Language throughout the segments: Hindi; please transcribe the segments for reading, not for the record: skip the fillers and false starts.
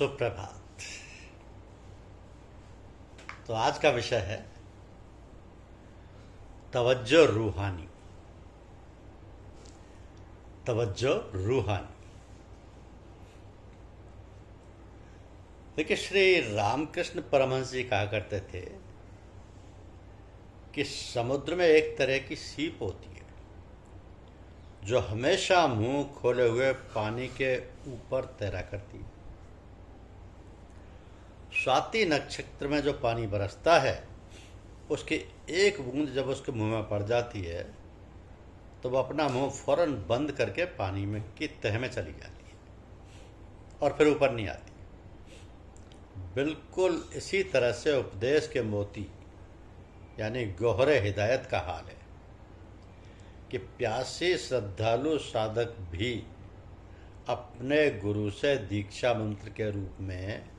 सुप्रभात। तो आज का विषय है तवज्जो रूहानी। तवज्जो रूहानी। देखिए, श्री रामकृष्ण परमहंस जी कहा करते थे कि समुद्र में एक तरह की सीप होती है जो हमेशा मुंह खोले हुए पानी के ऊपर तैरा करती है। स्वाति नक्षत्र में जो पानी बरसता है उसकी एक बूंद जब उसके मुंह में पड़ जाती है तो वह अपना मुंह फौरन बंद करके पानी में की तह में चली जाती है और फिर ऊपर नहीं आती। बिल्कुल इसी तरह से उपदेश के मोती यानी गौहरे हिदायत का हाल है कि प्यासी श्रद्धालु साधक भी अपने गुरु से दीक्षा मंत्र के रूप में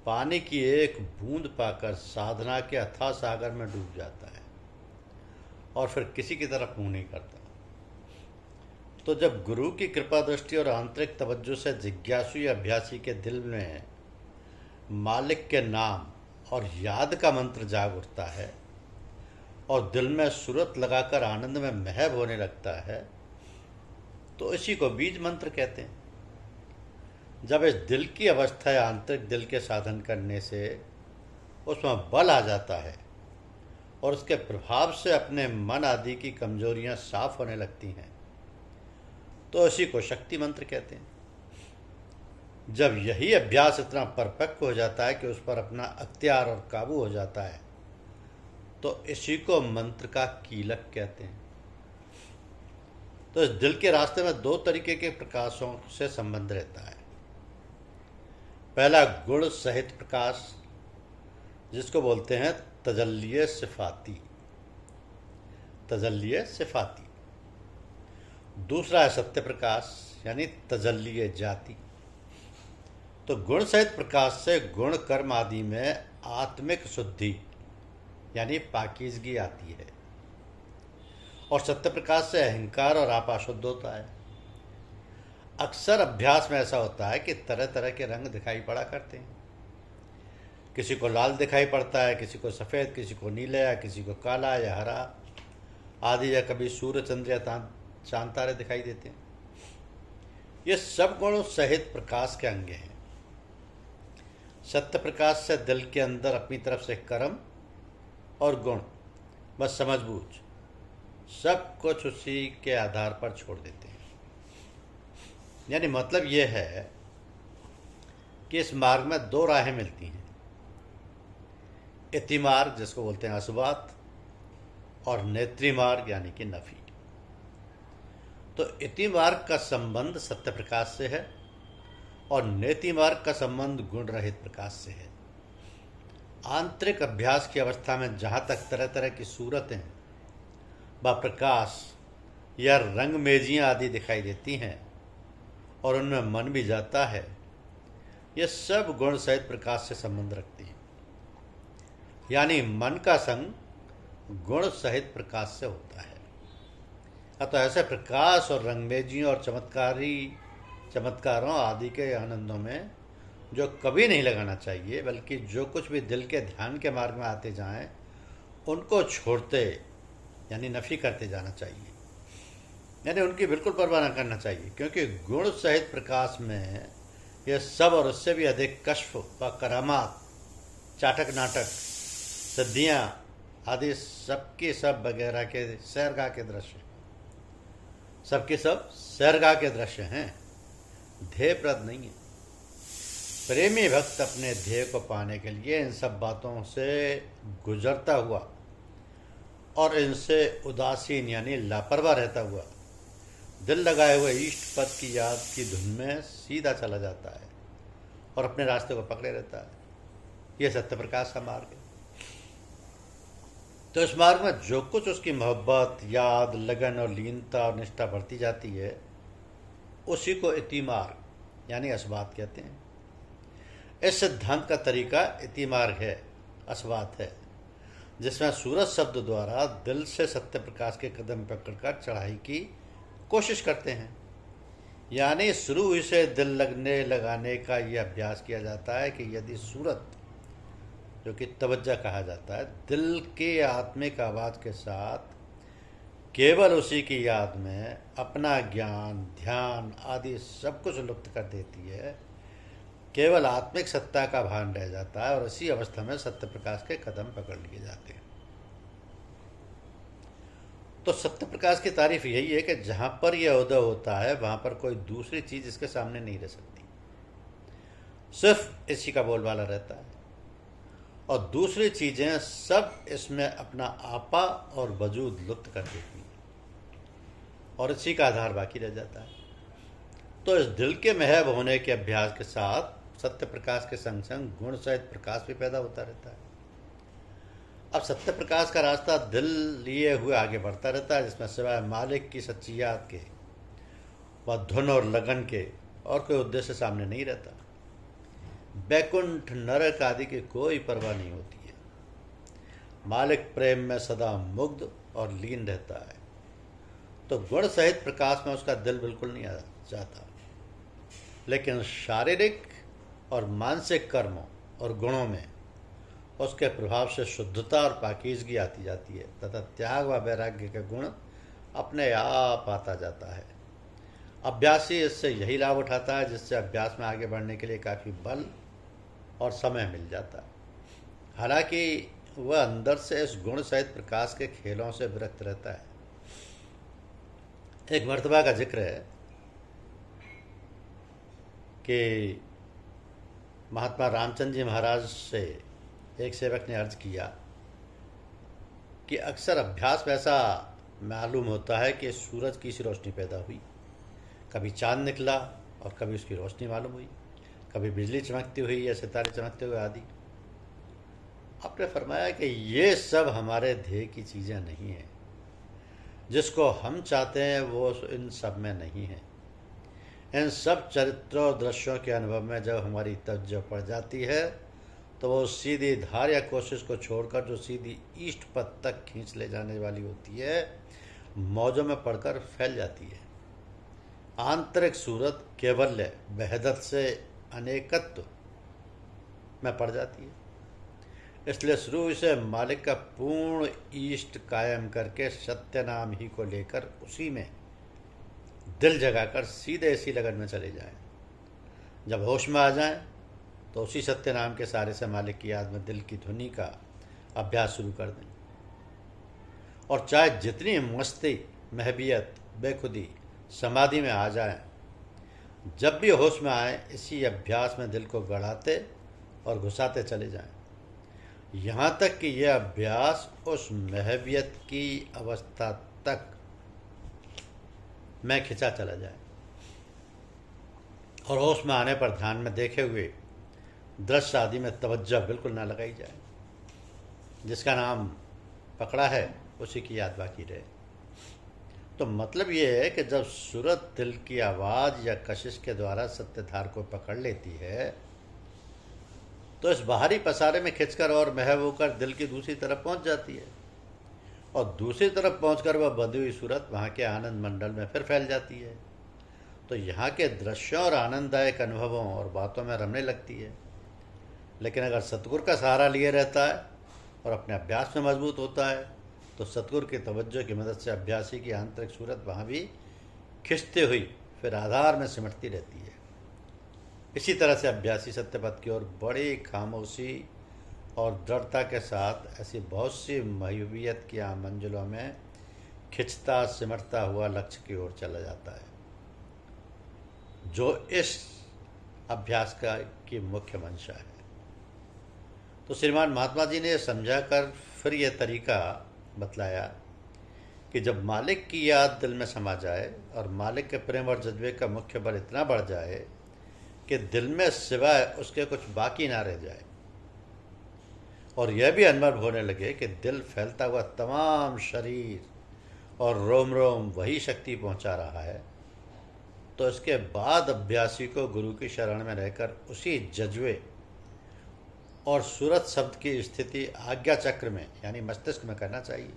पानी की एक बूंद पाकर साधना के अथाह सागर में डूब जाता है और फिर किसी की तरफ मुंह नहीं करता। तो जब गुरु की कृपा दृष्टि और आंतरिक तवज्जो से जिज्ञासु या अभ्यासी के दिल में मालिक के नाम और याद का मंत्र जाग उठता है और दिल में सूरत लगाकर आनंद में महव होने लगता है तो इसी को बीज मंत्र कहते हैं। जब इस दिल की अवस्था या आंतरिक दिल के साधन करने से उसमें बल आ जाता है और उसके प्रभाव से अपने मन आदि की कमजोरियां साफ होने लगती हैं तो इसी को शक्ति मंत्र कहते हैं। जब यही अभ्यास इतना परिपक्व हो जाता है कि उस पर अपना अख्तियार और काबू हो जाता है तो इसी को मंत्र का कीलक कहते हैं। तो इस दिल के रास्ते में दो तरीके के प्रकाशों से संबंध रहता है। पहला गुण सहित प्रकाश जिसको बोलते हैं तजल्लिये सिफाती। तजल्लिये सिफाती। दूसरा है सत्य प्रकाश यानी तजल्लिये जाति। तो गुण सहित प्रकाश से गुण कर्म आदि में आत्मिक शुद्धि यानी पाकीज़गी आती है और सत्य प्रकाश से अहंकार और आपा शुद्ध होता है। अक्सर अभ्यास में ऐसा होता है कि तरह तरह के रंग दिखाई पड़ा करते हैं। किसी को लाल दिखाई पड़ता है, किसी को सफ़ेद, किसी को नीला या किसी को काला या हरा आदि, या कभी सूर्य चंद्र या चांद तारे दिखाई देते हैं। ये सब गुण सहित प्रकाश के अंग हैं। सत्य प्रकाश से दिल के अंदर अपनी तरफ से कर्म और गुण बस समझबूझ सब कुछ उसी के आधार पर छोड़ देते हैं। यानी मतलब यह है कि इस मार्ग में दो राहें मिलती हैं, इति मार्ग जिसको बोलते हैं असुबात और नेत्री मार्ग यानी कि नफी। तो इति मार्ग का संबंध सत्य प्रकाश से है और नेति मार्ग का संबंध गुण रहित प्रकाश से है। आंतरिक अभ्यास की अवस्था में जहाँ तक तरह तरह की सूरतें व प्रकाश या रंग मेजियाँ आदि दिखाई देती हैं और उनमें मन भी जाता है, ये सब गुण सहित प्रकाश से संबंध रखती हैं। यानी मन का संग गुण सहित प्रकाश से होता है। अतः ऐसे प्रकाश और रंगमेजियों और चमत्कारों आदि के आनंदों में जो कभी नहीं लगाना चाहिए, बल्कि जो कुछ भी दिल के ध्यान के मार्ग में आते जाएं उनको छोड़ते यानी नफी करते जाना चाहिए, यानी उनकी बिल्कुल परवाह न करना चाहिए। क्योंकि गुण सहित प्रकाश में यह सब और उससे भी अधिक कश्फ व करामात, चाटक नाटक, सिद्धियाँ आदि सबकी सब वगैरह के सैरगाह के दृश्य, सबके सब सैरगाह के दृश्य हैं, ध्येयप्रद नहीं है। प्रेमी भक्त अपने ध्येय को पाने के लिए इन सब बातों से गुजरता हुआ और इनसे उदासीन यानी लापरवाह रहता हुआ दिल लगाए हुए इष्ट पद की याद की धुन में सीधा चला जाता है और अपने रास्ते को पकड़े रहता है। यह सत्य प्रकाश का मार्ग है। तो इस मार्ग में जो कुछ उसकी मोहब्बत, याद, लगन और लीनता और निष्ठा बढ़ती जाती है उसी को इति मार्ग यानी असबात कहते हैं। इस सिद्धांत का तरीका इति मार्ग है, असबात है, जिसमें सूरज शब्द द्वारा दिल से सत्य प्रकाश के कदम पकड़कर चढ़ाई की कोशिश करते हैं। यानी शुरू से दिल लगने लगाने का यह अभ्यास किया जाता है कि यदि सूरत, जो कि तवज्जो कहा जाता है, दिल के आत्मिक आवाज़ के साथ केवल उसी की याद में अपना ज्ञान, ध्यान आदि सब कुछ लुप्त कर देती है, केवल आत्मिक सत्ता का भान रह जाता है और इसी अवस्था में सत्य प्रकाश के कदम पकड़ लिए जाते हैं। तो सत्य प्रकाश की तारीफ यही है कि जहाँ पर यह उदय होता है वहाँ पर कोई दूसरी चीज़ इसके सामने नहीं रह सकती, सिर्फ इसी का बोलबाला रहता है और दूसरी चीज़ें सब इसमें अपना आपा और वजूद लुप्त कर देती हैं और इसी का आधार बाकी रह जाता है। तो इस दिल के महब होने के अभ्यास के साथ सत्य प्रकाश के संग संग गुण सहित प्रकाश भी पैदा होता रहता है। अब सत्य प्रकाश का रास्ता दिल लिए हुए आगे बढ़ता रहता है, जिसमें सिवाय मालिक की सच्ची याद के व धुन और लगन के और कोई उद्देश्य सामने नहीं रहता। बैकुंठ, नरक आदि की कोई परवाह नहीं होती है। मालिक प्रेम में सदा मुग्ध और लीन रहता है, तो गुण सहित प्रकाश में उसका दिल बिल्कुल नहीं आ जाता। लेकिन शारीरिक और मानसिक कर्मों और गुणों में उसके प्रभाव से शुद्धता और पाकीज़गी आती जाती है तथा त्याग व वैराग्य के गुण अपने आप आता जाता है। अभ्यासी इससे यही लाभ उठाता है, जिससे अभ्यास में आगे बढ़ने के लिए काफ़ी बल और समय मिल जाता है। हालांकि वह अंदर से इस गुण सहित प्रकाश के खेलों से विरक्त रहता है। एक मर्तबा का जिक्र है कि महात्मा रामचंद्र जी महाराज से एक सेवक ने अर्ज किया कि अक्सर अभ्यास में ऐसा मालूम होता है कि सूरज की सी रोशनी पैदा हुई, कभी चांद निकला और कभी उसकी रोशनी मालूम हुई, कभी बिजली चमकती हुई या सितारे चमकते हुए आदि। आपने फरमाया कि ये सब हमारे ध्येय की चीज़ें नहीं हैं। जिसको हम चाहते हैं वो इन सब में नहीं है। इन सब चरित्रों और दृश्यों के अनुभव में जब हमारी तवज्जो पड़ जाती है तो वो सीधी धार या कोशिश को छोड़कर जो सीधी ईष्ट पथ तक खींच ले जाने वाली होती है, मौजों में पड़कर फैल जाती है। आंतरिक सूरत केवल्य वहदत से अनेकत्व में पड़ जाती है। इसलिए शुरू से मालिक का पूर्ण ईष्ट कायम करके सत्य नाम ही को लेकर उसी में दिल जगाकर सीधे इसी लगन में चले जाएं। जब होश में आ जाएं तो उसी सत्य नाम के सारे से मालिक की याद में दिल की ध्वनि का अभ्यास शुरू कर दें और चाहे जितनी मस्ती, महबियत, बेखुदी, समाधि में आ जाएं, जब भी होश में आए इसी अभ्यास में दिल को गढ़ाते और घुसाते चले जाएं, यहाँ तक कि यह अभ्यास उस महबियत की अवस्था तक में खिंचा चला जाए और होश में आने पर ध्यान में देखे हुए दृश्य आदि में तवज्जो बिल्कुल ना लगाई जाए। जिसका नाम पकड़ा है उसी की याद बाकी रहे। तो मतलब ये है कि जब सूरत दिल की आवाज़ या कशिश के द्वारा सत्यधार को पकड़ लेती है तो इस बाहरी पसारे में खिंचकर और महव होकर दिल की दूसरी तरफ पहुंच जाती है और दूसरी तरफ पहुंचकर वह बंधी हुई सूरत वहाँ के आनंद मंडल में फिर फैल जाती है। तो यहाँ के दृश्यों और आनंददायक अनुभवों और बातों में रमने लगती है। लेकिन अगर सतगुरु का सहारा लिए रहता है और अपने अभ्यास में मजबूत होता है तो सतगुरु की तवज्जो की मदद से अभ्यासी की आंतरिक सूरत वहाँ भी खिंचते हुई फिर आधार में सिमटती रहती है। इसी तरह से अभ्यासी सत्यपथ की ओर बड़ी खामोशी और दृढ़ता के साथ ऐसी बहुत सी महबूबियत की मंजिलों में खिंचता सिमटता हुआ लक्ष्य की ओर चला जाता है, जो इस अभ्यास की मुख्य मंशा है। तो श्रीमान महात्मा जी ने समझा कर फिर यह तरीका बतलाया कि जब मालिक की याद दिल में समा जाए और मालिक के प्रेम और जज्बे का मुख्य बल इतना बढ़ जाए कि दिल में सिवाय उसके कुछ बाकी ना रह जाए और यह भी अनुभव होने लगे कि दिल फैलता हुआ तमाम शरीर और रोम रोम वही शक्ति पहुंचा रहा है, तो इसके बाद अभ्यासी को गुरु की शरण में रहकर उसी जज्बे और सूरत शब्द की स्थिति आज्ञा चक्र में यानी मस्तिष्क में करना चाहिए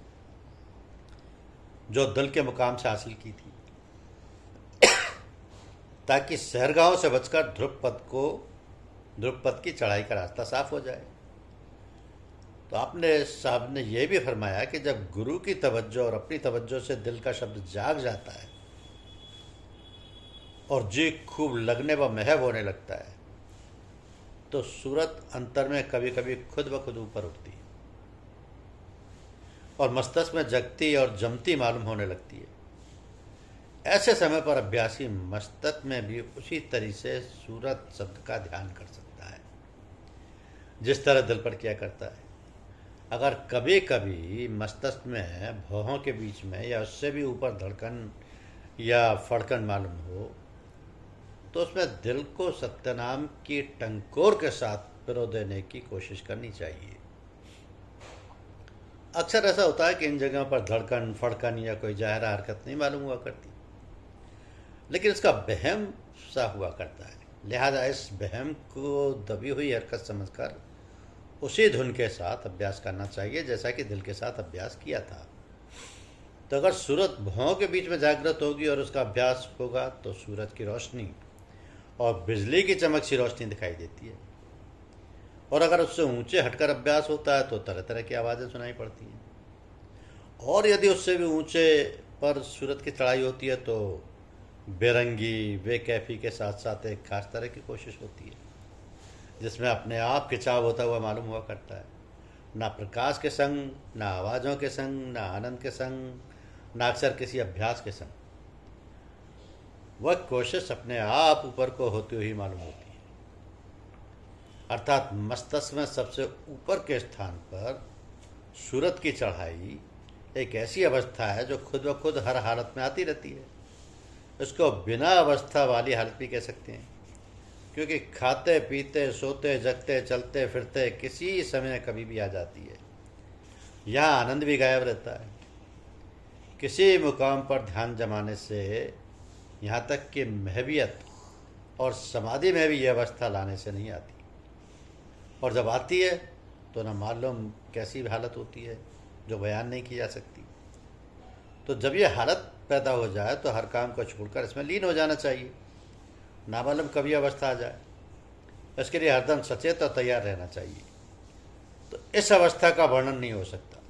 जो दिल के मुकाम से हासिल की थी। ताकि सहरगांव से बचकर ध्रुवपद की चढ़ाई का रास्ता साफ हो जाए। तो आपने साहब ने यह भी फरमाया कि जब गुरु की तवज्जो और अपनी तवज्जो से दिल का शब्द जाग जाता है और जी खूब लगने व महव होने लगता है, तो सूरत अंतर में कभी कभी खुद ब खुद ऊपर उठती है और मस्तिष्क में जगती और जमती मालूम होने लगती है। ऐसे समय पर अभ्यासी मस्तिष्क में भी उसी तरह से सूरत शब्द का ध्यान कर सकता है जिस तरह दिल पर किया करता है। अगर कभी कभी मस्तिष्क में भौहों के बीच में या उससे भी ऊपर धड़कन या फड़कन मालूम हो, तो उसमें दिल को सत्यनाम की टंकोर के साथ पिरो देने की कोशिश करनी चाहिए। अक्सर ऐसा होता है कि इन जगहों पर धड़कन फड़कन या कोई जाहिरा हरकत नहीं मालूम हुआ करती, लेकिन इसका वहम सा हुआ करता है। लिहाजा इस वहम को दबी हुई हरकत समझकर उसी धुन के साथ अभ्यास करना चाहिए जैसा कि दिल के साथ अभ्यास किया था। तो अगर सूरत भौं के बीच में जागृत होगी और उसका अभ्यास होगा तो सूरज की रोशनी और बिजली की चमक सी रोशनी दिखाई देती है, और अगर उससे ऊंचे हटकर अभ्यास होता है तो तरह तरह की आवाज़ें सुनाई पड़ती हैं, और यदि उससे भी ऊंचे पर सूरत की चढ़ाई होती है तो बेरंगी बेकैफी के साथ साथ एक खास तरह की कोशिश होती है जिसमें अपने आप खिंचाव होता हुआ मालूम हुआ करता है। ना प्रकाश के संग, ना आवाज़ों के संग, ना आनंद के संग, ना अक्सर किसी अभ्यास के संग, वह कोशिश अपने आप ऊपर को होती हुई मालूम होती है। अर्थात मस्तिष्क में सबसे ऊपर के स्थान पर सूरत की चढ़ाई एक ऐसी अवस्था है जो खुद ब खुद हर हालत में आती रहती है। इसको बिना अवस्था वाली हालत भी कह सकते हैं, क्योंकि खाते पीते सोते जगते चलते फिरते किसी समय कभी भी आ जाती है। यहाँ आनंद भी गायब रहता है। किसी मुकाम पर ध्यान जमाने से यहाँ तक कि महवियत और समाधि में भी यह अवस्था लाने से नहीं आती, और जब आती है तो न मालूम कैसी हालत होती है जो बयान नहीं की जा सकती। तो जब यह हालत पैदा हो जाए तो हर काम को छोड़कर इसमें लीन हो जाना चाहिए, ना मालूम कभी अवस्था आ जाए। इसके लिए हरदम सचेत और तैयार रहना चाहिए। तो इस अवस्था का वर्णन नहीं हो सकता,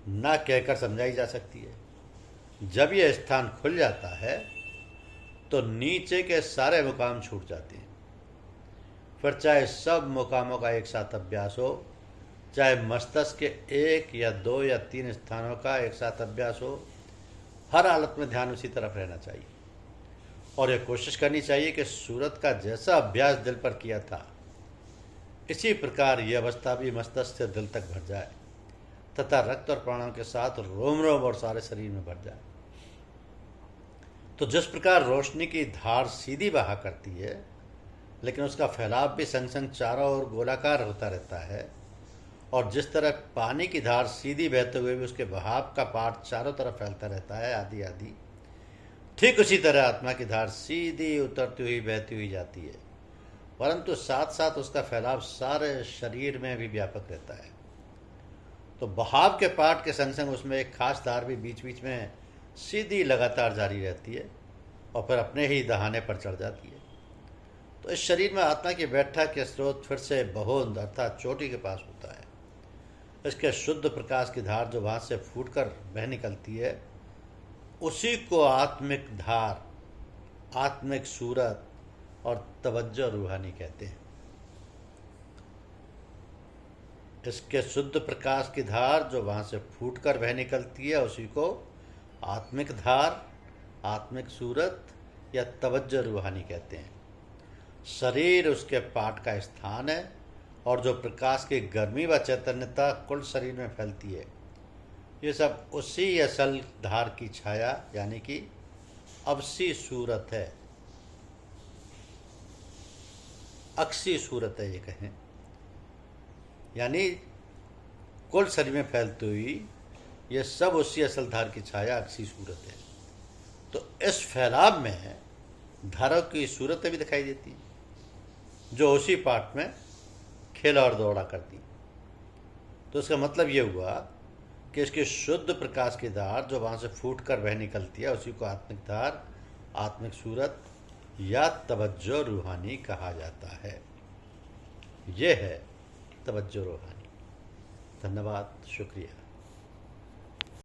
ना कहकर समझाई जा सकती है। जब यह स्थान खुल जाता है तो नीचे के सारे मुकाम छूट जाते हैं। फिर चाहे सब मुकामों का एक साथ अभ्यास हो, चाहे मस्तिष्क के 1 या 2 या 3 स्थानों का एक साथ अभ्यास हो, हर हालत में ध्यान उसी तरफ रहना चाहिए और यह कोशिश करनी चाहिए कि सूरत का जैसा अभ्यास दिल पर किया था, इसी प्रकार यह अवस्था भी मस्तिष्क से दिल तक भर जाए तथा रक्त और प्राणों के साथ रोम रोम और सारे शरीर में भर जाए। तो जिस प्रकार रोशनी की धार सीधी बहा करती है, लेकिन उसका फैलाव भी संग संग चारों ओर गोलाकार होता रहता है, और जिस तरह पानी की धार सीधी बहते हुए भी उसके बहाव का पाठ चारों तरफ फैलता रहता है आदि आदि, ठीक उसी तरह आत्मा की धार सीधी उतरती हुई बहती हुई जाती है, परंतु साथ साथ उसका फैलाव सारे शरीर में भी व्यापक रहता है। तो बहाव के पाठ के संग संग उसमें एक खास धार भी बीच बीच में सीधी लगातार जारी रहती है और फिर अपने ही दहाने पर चढ़ जाती है। तो इस शरीर में आत्मा की बैठक के स्रोत फिर से बहोंद अर्थात चोटी के पास होता है। इसके शुद्ध प्रकाश की धार जो वहाँ से फूटकर बह निकलती है, उसी को आत्मिक धार, आत्मिक सूरत और तवज्जो रूहानी कहते हैं। इसके शुद्ध प्रकाश की धार जो वहाँ से फूटकर बह निकलती है, उसी को आत्मिक धार, आत्मिक सूरत या तवज्जो रूहानी कहते हैं। शरीर उसके पाठ का स्थान है, और जो प्रकाश की गर्मी व चैतन्यता कुल शरीर में फैलती है, ये सब उसी असल धार की छाया यानी कि अवसी सूरत है, अक्सी सूरत है ये कहें, यानी कुल शरीर में फैलती हुई ये सब उसी असल धार की छाया अक्सी सूरत है। तो इस फैलाव में धारों की सूरतें भी दिखाई देती हैं जो उसी पाठ में खेला और दौड़ा करती। तो इसका मतलब ये हुआ कि इसकी शुद्ध प्रकाश की धार जो वहाँ से फूट कर बह निकलती है, उसी को आत्मिक धार, आत्मिक सूरत या तवज्जो रूहानी कहा जाता है। यह है तवज्जो रूहानी। धन्यवाद, शुक्रिया।